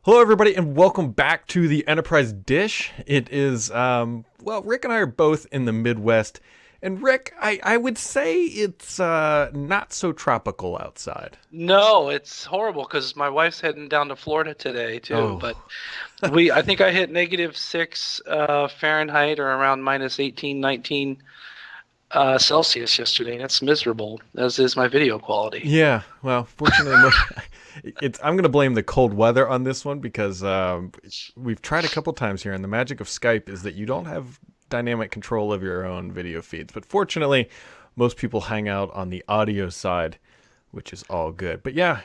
Hello, everybody, and welcome back to the Enterprise Dish. It is, Rick and I are both in the Midwest. And Rick, I would say it's not so tropical outside. No, it's horrible because my wife's heading down to Florida today too. Oh, But I think I hit -6 Fahrenheit or around -18, 19 Celsius yesterday. That's miserable, as is my video quality. yeah. Well, fortunately, I'm going to blame the cold weather on this one because we've tried a couple times here, and the magic of Skype is that you don't have dynamic control of your own video feeds. But fortunately, most people hang out on the audio side, which is all good. But yeah,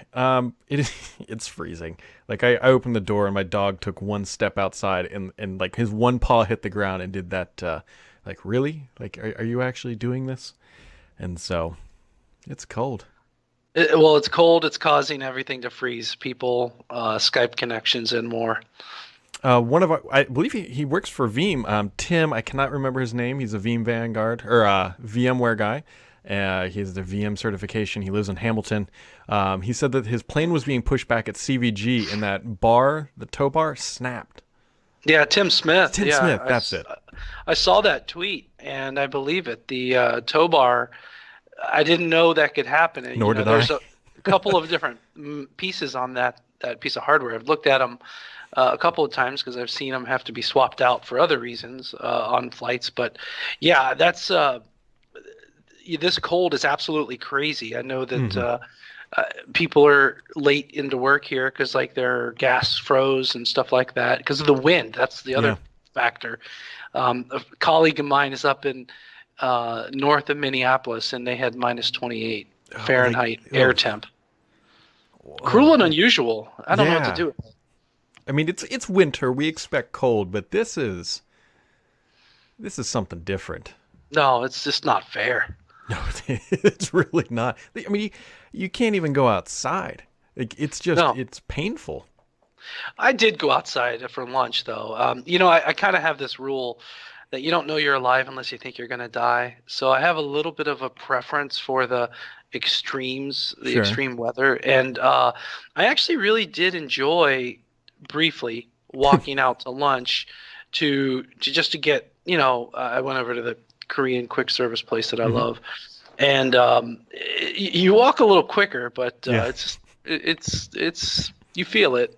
it's freezing. Like I opened the door and my dog took one step outside and like his one paw hit the ground and did that. Like really? Like are you actually doing this? And so it's cold. Well, it's cold. It's causing everything to freeze. People, Skype connections, and more. I believe he works for Veeam. Tim, I cannot remember his name. He's a Veeam Vanguard or VMware guy. He has the VM certification. He lives in Hamilton. He said that his plane was being pushed back at CVG, and that bar, the tow bar, snapped. Yeah, Tim Smith. Tim Yeah, Smith, that's it. I saw that tweet and I believe it. The tow bar. I didn't know that could happen. And, Nor did there's I. a couple of different pieces on that piece of hardware. I've looked at them a couple of times because I've seen them have to be swapped out for other reasons on flights. But yeah, that's this cold is absolutely crazy. I know that Mhm. people are late into work here because like their gas froze and stuff like that because of the wind. That's the Yeah. other factor. A colleague of mine is up in north of Minneapolis, and they had -28 Fahrenheit air Ugh. temp. Cruel and Whoa. unusual. I don't know what to Yeah. do. I mean, it's winter. We expect cold, but this is something different. No, it's just not fair. No, it's really not. I mean, you can't even go outside. Like, No, it's painful. I did go outside for lunch though. I kind of have this rule that you don't know you're alive unless you think you're going to die. So I have a little bit of a preference for the extremes, the Sure. extreme weather, and I actually really did enjoy briefly walking out to lunch to just to get I went over to the Korean quick service place that I Hmm. love, and you walk a little quicker, but Yeah. it's just it's you feel it.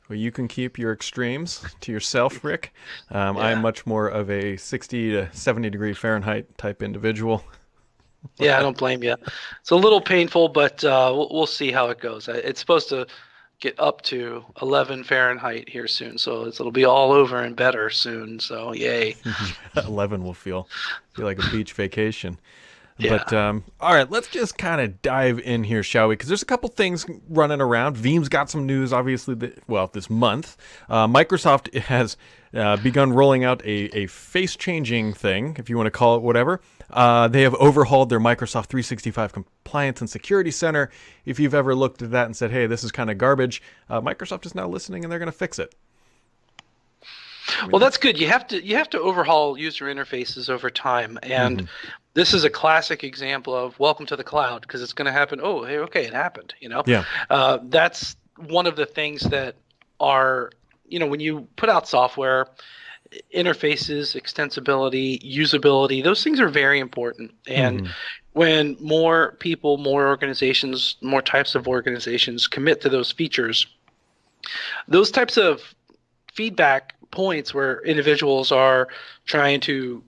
Well, you can keep your extremes to yourself, Rick. I'm Yeah. much more of a 60 to 70 degree Fahrenheit type individual. Yeah, I don't blame you. It's a little painful, but we'll see how it goes. It's supposed to get up to 11 Fahrenheit here soon, so it'll be all over and better soon. So yay. 11 will feel like a beach vacation. But Yeah. all right, let's just kind of dive in here, shall we? Because there's a couple things running around. Veeam's got some news, obviously. This month, Microsoft has begun rolling out a face-changing thing, if you want to call it whatever. They have overhauled their Microsoft 365 Compliance and Security Center. If you've ever looked at that and said, "Hey, this is kind of garbage," Microsoft is now listening and they're going to fix it. I Well, mean, that's good. You have to overhaul user interfaces over time, and mhm. this is a classic example of welcome to the cloud because it's going to happen. Oh, hey, okay, it happened. Yeah. That's one of the things that are when you put out software, interfaces, extensibility, usability, those things are very important. And Hmm. when more people, more organizations, more types of organizations commit to those features, those types of feedback points where individuals are trying to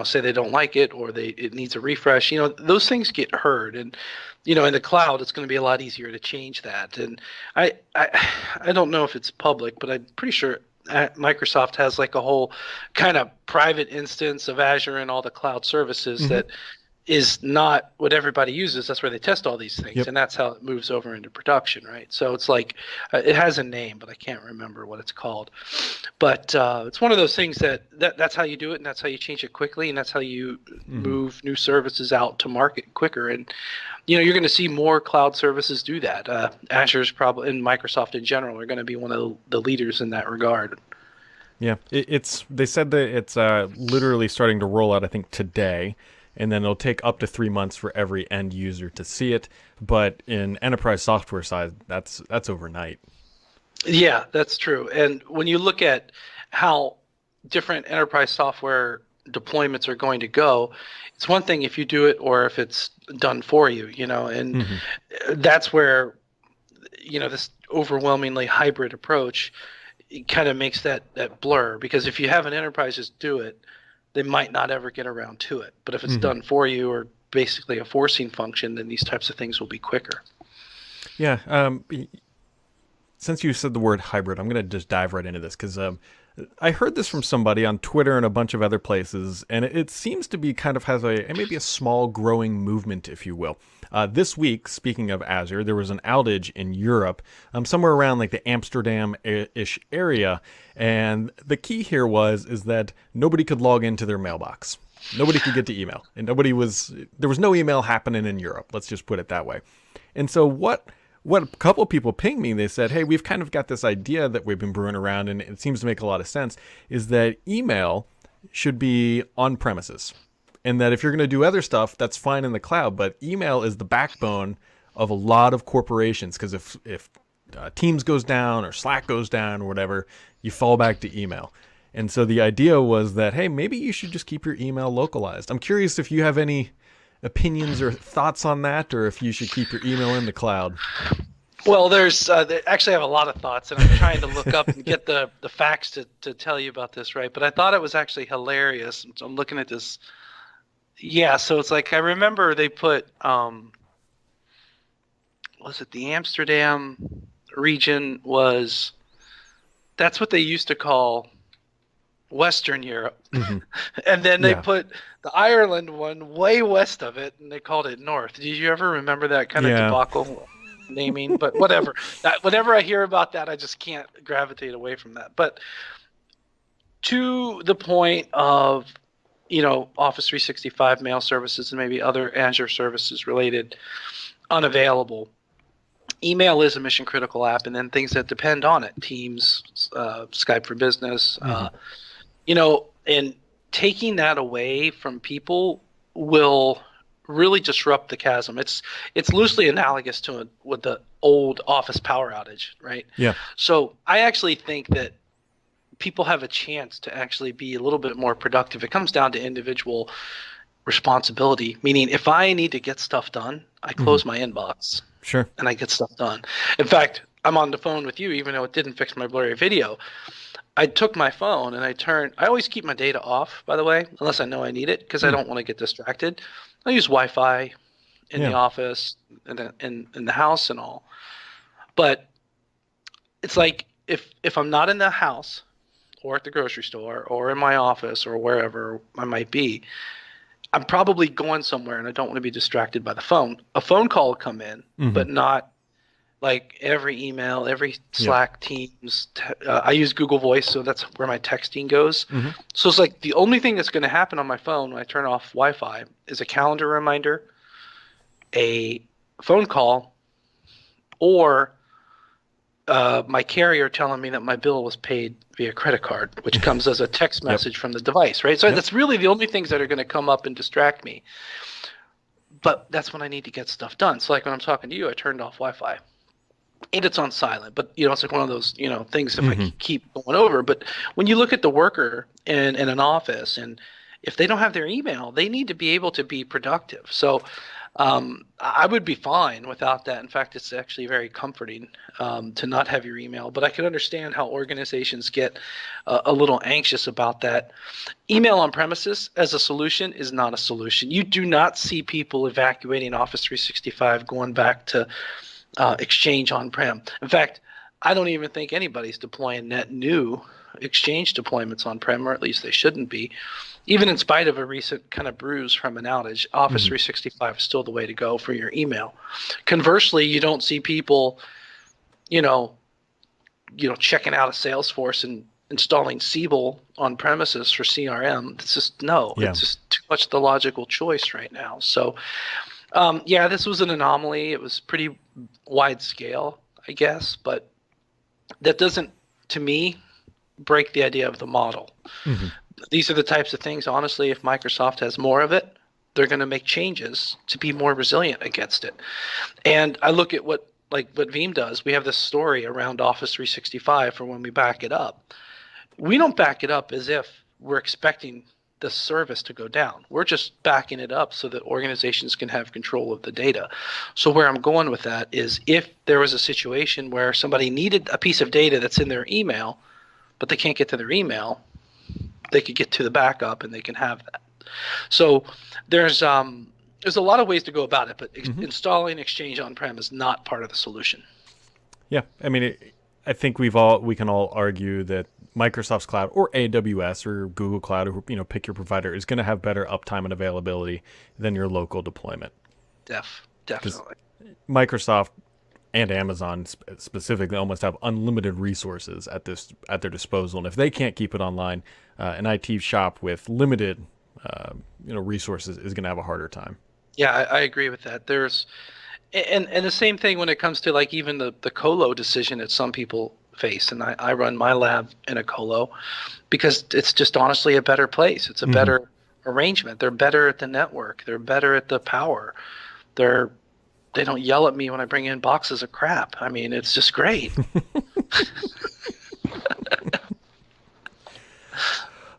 say they don't like it or it needs a refresh, those things get heard. And in the cloud it's going to be a lot easier to change that. And I don't know if it's public, but I'm pretty sure Microsoft has like a whole kind of private instance of Azure and all the cloud services Hmm. that is not what everybody uses. That's where they test all these things, Yep. and that's how it moves over into production, right? So it's like it has a name, but I can't remember what it's called. But it's one of those things that's how you do it, and that's how you change it quickly, and that's how you Hmm. move new services out to market quicker. And you're going to see more cloud services do that. Azure's probably, and Microsoft in general, are going to be one of the leaders in that regard. Yeah, it's they said that it's literally starting to roll out, I think, today, and then it'll take up to 3 months for every end user to see it. But in enterprise software side, that's overnight. Yeah, that's true. And when you look at how different enterprise software deployments are going to go, it's one thing if you do it or if it's done for you, and Hmm. that's where, this overwhelmingly hybrid approach it kind of makes that blur because if you have an enterprise just do it, they might not ever get around to it. But if it's Hmm. done for you or basically a forcing function, then these types of things will be quicker. Yeah. Since you said the word hybrid, I'm going to just dive right into this because I heard this from somebody on Twitter and a bunch of other places, and it seems to be kind of has maybe a small growing movement, if you will. This week, speaking of Azure, there was an outage in Europe, somewhere around like the Amsterdam-ish area, and the key here is that nobody could log into their mailbox. Nobody could get to email, and there was no email happening in Europe. Let's just put it that way. And so what a couple of people pinged me, they said, hey, we've kind of got this idea that we've been brewing around, and it seems to make a lot of sense, is that email should be on premises. And that if you're going to do other stuff, that's fine in the cloud, but email is the backbone of a lot of corporations because if Teams goes down or Slack goes down or whatever, you fall back to email. And so the idea was that, hey, maybe you should just keep your email localized. I'm curious if you have any opinions or thoughts on that, or if you should keep your email in the cloud. Well, actually I have a lot of thoughts, and I'm trying to look up and get the facts to tell you about this, right? But I thought it was actually hilarious. So I'm looking at this. Yeah, so it's like I remember they put was it the Amsterdam region was that's what they used to call Western Europe. Hmm. And then they Yeah. put the Ireland one way west of it and they called it North. Did you ever remember that kind of Yeah. debacle naming? But whatever. Whenever I hear about that, I just can't gravitate away from that. But to the point of, Office 365 mail services and maybe other Azure services related unavailable. Email is a mission critical app, and then things that depend on it, Teams, Skype for Business, Hmm. and taking that away from people will really disrupt the chasm. It's loosely analogous to with the old Office power outage, right? Yeah. So I actually think that people have a chance to actually be a little bit more productive. It comes down to individual responsibility, meaning if I need to get stuff done, I Hmm. close my inbox Sure. and I get stuff done. In fact, I'm on the phone with you, even though it didn't fix my blurry video. I took my phone and I always keep my data off, by the way, unless I know I need it, because I Hmm. don't want to get distracted. I use Wi-Fi in the Yeah. office and in the house and all. But it's like if I'm not in the house or at the grocery store or in my office or wherever I might be, I'm probably going somewhere and I don't want to be distracted by the phone. A phone call will come in, Hmm. but not like every email, every Yep. Slack, Teams. I use Google Voice, so that's where my texting goes. Hmm. So it's like the only thing that's going to happen on my phone when I turn off Wi-Fi is a calendar reminder, a phone call, or my carrier telling me that my bill was paid via credit card, which comes as a text Yep. message from the device, right? So Yep. that's really the only things that are going to come up and distract me. But that's when I need to get stuff done. So like when I'm talking to you, I turned off Wi-Fi. And it's on silent, but it's like one of those things if I Hmm. keep going over. But when you look at the worker in an office, and if they don't have their email, they need to be able to be productive. So I would be fine without that. In fact, it's actually very comforting to not have your email. But I can understand how organizations get a little anxious about that. Email on premises as a solution is not a solution. You do not see people evacuating Office 365 going back to Exchange on-prem. In fact, I don't even think anybody's deploying net new Exchange deployments on-prem, or at least they shouldn't be. Even in spite of a recent kind of bruise from an outage, Office Hmm. 365 is still the way to go for your email. Conversely, you don't see people, you know, checking out of Salesforce and installing Siebel on premises for CRM. It's just no. Yeah. It's just too much the logical choice right now. So yeah, this was an anomaly. It was pretty wide scale, I guess, but that doesn't, to me, break the idea of the model. Hmm. These are the types of things, honestly, if Microsoft has more of it, they're going to make changes to be more resilient against it. And I look at what like what Veeam does. We have this story around Office 365 for when we back it up. We don't back it up as if we're expecting the service to go down. We're just backing it up so that organizations can have control of the data. So where I'm going with that is if there was a situation where somebody needed a piece of data that's in their email, but they can't get to their email, they could get to the backup and they can have that. So there's a lot of ways to go about it, but installing Exchange on-prem is not part of the solution. Yeah, I mean, I think we can all argue that Microsoft's cloud or AWS or Google Cloud, or pick your provider, is going to have better uptime and availability than your local deployment. Definitely. Microsoft and Amazon specifically almost have unlimited resources at their disposal, and if they can't keep it online, an IT shop with limited resources is going to have a harder time. Yeah, I agree with that. There's and the same thing when it comes to like even the colo decision that some people face, and I run my lab in a colo because it's just honestly a better place. It's a better arrangement. They're better at the network. They're better at the power. They don't yell at me when I bring in boxes of crap. I mean, it's just great.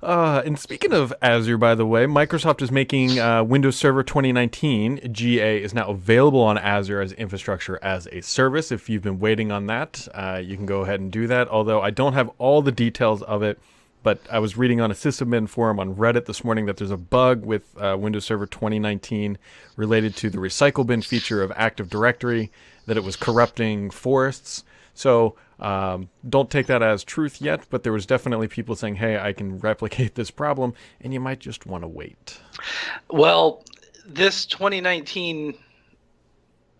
And speaking of Azure, by the way, Microsoft is making Windows Server 2019 GA is now available on Azure as infrastructure as a service. If you've been waiting on that, you can go ahead and do that. Although I don't have all the details of it, but I was reading on a sysadmin forum on Reddit this morning that there's a bug with Windows Server 2019 related to the recycle bin feature of Active Directory, that it was corrupting forests. So don't take that as truth yet, but there was definitely people saying, hey, I can replicate this problem, and you might just want to wait. Well, this 2019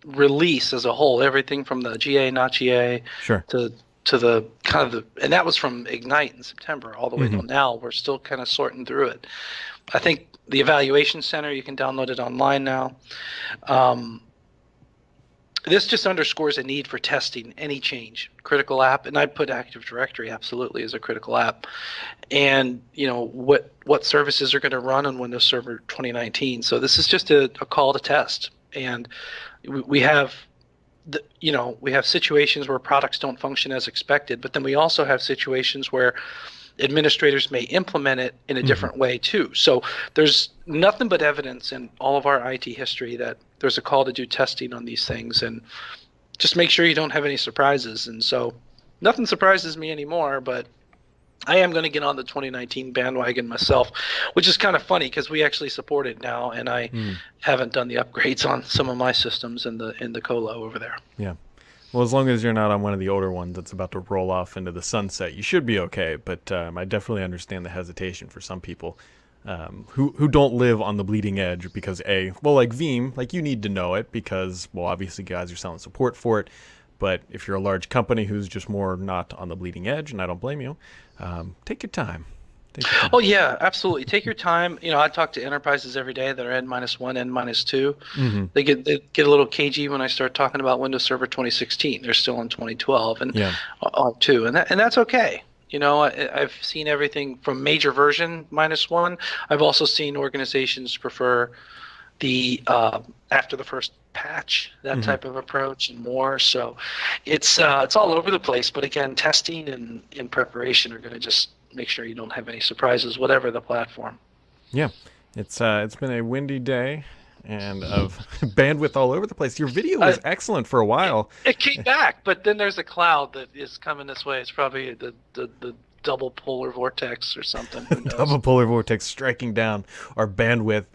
release as a whole, everything from the GA, not GA, sure, to the kind of and that was from Ignite in September all the way till now. We're still kind of sorting through it. I think the Evaluation Center, you can download it online now. This just underscores a need for testing any change, critical app, and I'd put Active Directory absolutely as a critical app. And what services are going to run on Windows Server 2019. So this is just a call to test, and we have situations where products don't function as expected, but then we also have situations where administrators may implement it in a different way too. So there's nothing but evidence in all of our IT history that there's a call to do testing on these things, and just make sure you don't have any surprises. And so nothing surprises me anymore, but I am going to get on the 2019 bandwagon myself, which is kind of funny because we actually support it now, and I haven't done the upgrades on some of my systems in the colo over there. Yeah. Well, as long as you're not on one of the older ones that's about to roll off into the sunset, you should be okay. But I definitely understand the hesitation for some people who don't live on the bleeding edge because like Veeam, like you need to know it because, well, obviously guys are selling support for it. But if you're a large company who's just more not on the bleeding edge, and I don't blame you, take your time. Oh yeah, absolutely. Take your time. I talk to enterprises every day that are N-1, N-2. They get a little cagey when I start talking about Windows Server 2016. They're still in 2012 and on 2, and that's okay. I've seen everything from major version -1. I've also seen organizations prefer the after the first patch, that type of approach and more. So it's all over the place. But again, testing and in preparation are going to just make sure you don't have any surprises, whatever the platform. Yeah, it's been a windy day and of bandwidth all over the place. Your video was excellent for a while. It came back, but then there's a cloud that is coming this way. It's probably the double polar vortex or something. Who knows? Double polar vortex striking down our bandwidth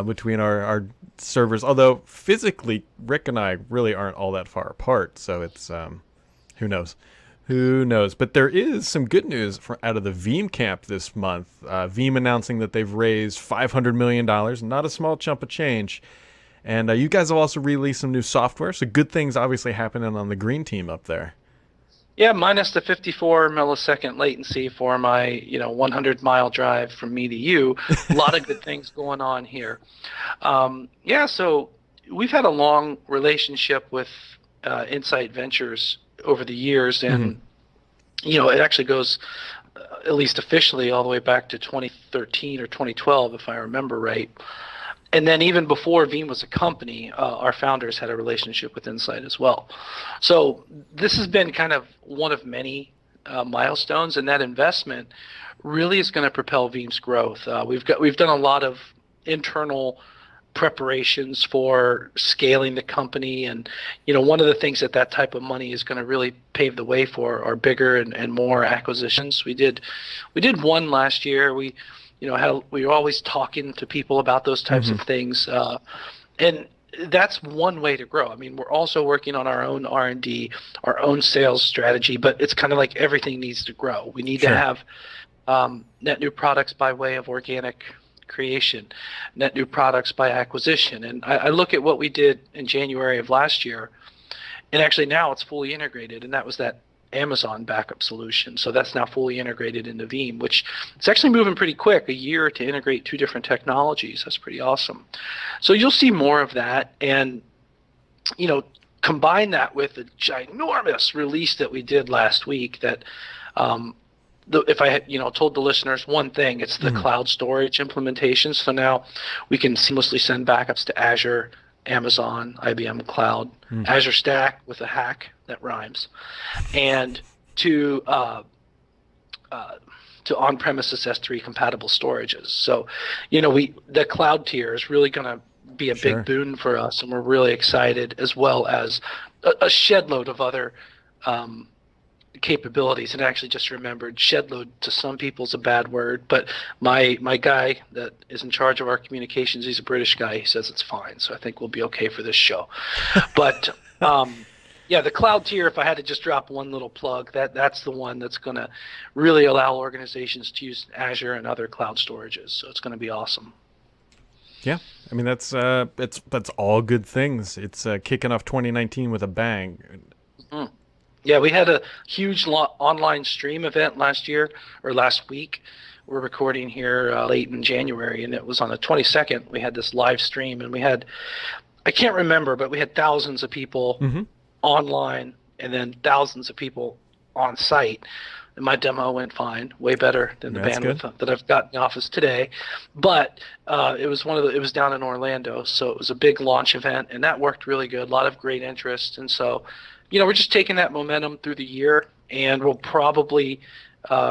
between our servers. Although physically, Rick and I really aren't all that far apart, so it's who knows. Who knows? But there is some good news out of the Veeam camp this month. Veeam announcing that they've raised $500 million, not a small chump of change. And you guys have also released some new software, so good things obviously happening on the green team up there. Yeah, minus the 54 millisecond latency for my 100-mile drive from me to you. A lot of good things going on here. So we've had a long relationship with Insight Ventures over the years, and it actually goes at least officially all the way back to 2013 or 2012 if I remember right. And then even before Veeam was a company, our founders had a relationship with Insight as well. So this has been kind of one of many milestones, and that investment really is going to propel Veeam's growth. We've done a lot of internal preparations for scaling the company, and one of the things that type of money is going to really pave the way for are bigger and more acquisitions. We did one last year. We were always talking to people about those types of things, and that's one way to grow. I mean, we're also working on our own R&D, our own sales strategy, but it's kind of like everything needs to grow. We need to have net new products by way of organic creation, net new products by acquisition. And I look at what we did in January of last year, and actually now it's fully integrated, and that was that Amazon backup solution. So that's now fully integrated into Veeam, which it's actually moving pretty quick, a year to integrate 2 different technologies. That's pretty awesome. So you'll see more of that, and combine that with the ginormous release that we did last week that if I had told the listeners one thing, it's the cloud storage implementation. So now we can seamlessly send backups to Azure, Amazon, IBM Cloud, Azure Stack with a hack that rhymes, and to on-premises S3 compatible storages. So the cloud tier is really going to be a big boon for us, and we're really excited, as well as a shed load of other capabilities. And I actually just remembered, shed load to some people is a bad word, but my guy that is in charge of our communications, he's a British guy, he says it's fine, so I think we'll be okay for this show. But the cloud tier, if I had to just drop one little plug, that's the one that's going to really allow organizations to use Azure and other cloud storages, so it's going to be awesome. Yeah, I mean that's all good things. It's kicking off 2019 with a bang. Yeah, we had a huge online stream event last week. We're recording here late in January, and it was on the 22nd. We had this live stream, and I can't remember, but we had thousands of people online, and then thousands of people on site. And my demo went fine, way better than the bandwidth that I've got in the office today. But it was down in Orlando, so it was a big launch event, and that worked really good. A lot of great interest, and so we're just taking that momentum through the year, and we'll probably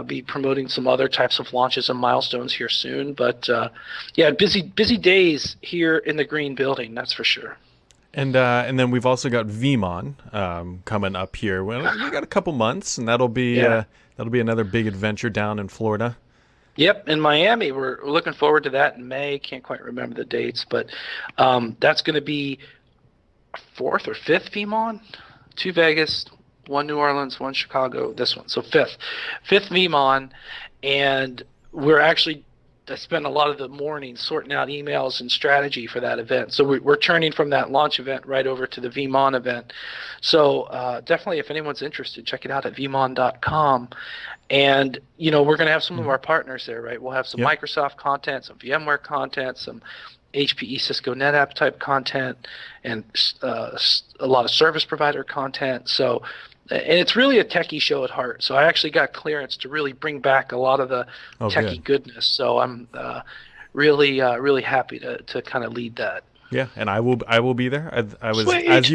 be promoting some other types of launches and milestones here soon. But busy days here in the green building, that's for sure. And then we've also got VeeamON coming up here. Well, we got a couple months, and that'll be another big adventure down in Florida. Yep, in Miami. We're looking forward to that in May. Can't quite remember the dates, but that's going to be 4th or 5th VeeamON. 2 Vegas, 1 New Orleans, 1 Chicago, this one. So 5th VeeamON, and I spent a lot of the morning sorting out emails and strategy for that event. So we're turning from that launch event right over to the VeeamON event. So definitely, if anyone's interested, check it out at veeamon.com. And we're going to have some of our partners there, right? We'll have some Microsoft content, some VMware content, some HPE Cisco NetApp type content, and a lot of service provider content. So, and it's really a techie show at heart. So I actually got clearance to really bring back a lot of the techie goodness. So I'm really happy to kind of lead that. Yeah, and I will be there. I was Sweet. as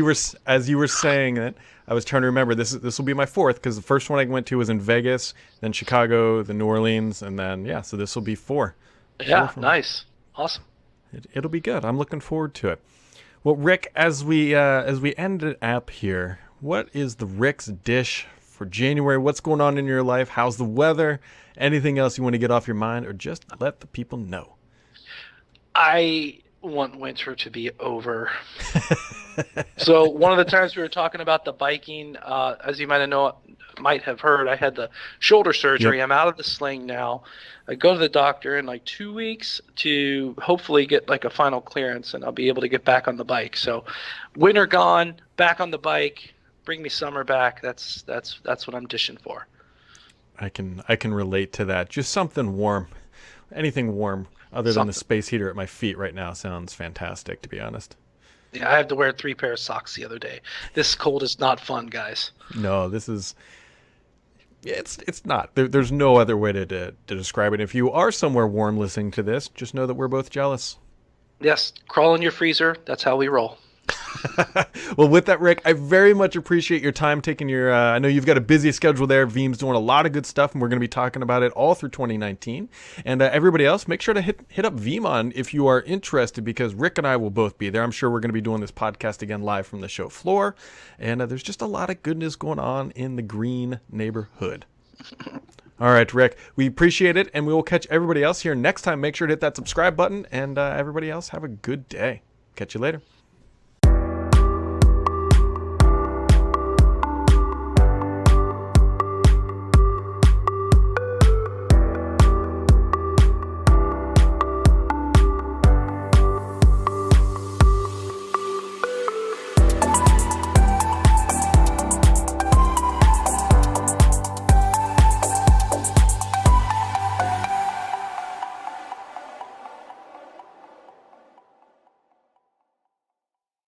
you were saying it, I was trying to remember this will be my 4th, because the first one I went to was in Vegas, then Chicago, then New Orleans, and then so this will be 4. Yeah, nice, awesome. It'll be good. I'm looking forward to it. Well, Rick, as we end it up here, what is the Rick's dish for January? What's going on in your life? How's the weather? Anything else you want to get off your mind, or just let the people know? I want winter to be over. So one of the times we were talking about the biking, as you might have heard, I had the shoulder surgery. Yep. I'm out of the sling now. I go to the doctor in like 2 weeks to hopefully get like a final clearance, and I'll be able to get back on the bike. So winter gone, back on the bike, bring me summer back. That's what I'm dishing for. I can relate to that. Just something warm. Anything warm other than the space heater at my feet right now sounds fantastic, to be honest. Yeah, I had to wear 3 pairs of socks the other day. This cold is not fun, guys. No, this is... It's not. There's no other way to describe it. If you are somewhere warm listening to this, just know that we're both jealous. Yes, crawl in your freezer. That's how we roll. Well, with that, Rick, I very much appreciate your time taking your. I know you've got a busy schedule there. Veeam's doing a lot of good stuff, and we're going to be talking about it all through 2019. And everybody else, make sure to hit up Veeam if you are interested, because Rick and I will both be there. I'm sure we're going to be doing this podcast again live from the show floor. And there's just a lot of goodness going on in the green neighborhood. All right, Rick, we appreciate it, and we will catch everybody else here next time. Make sure to hit that subscribe button, and everybody else have a good day. Catch you later.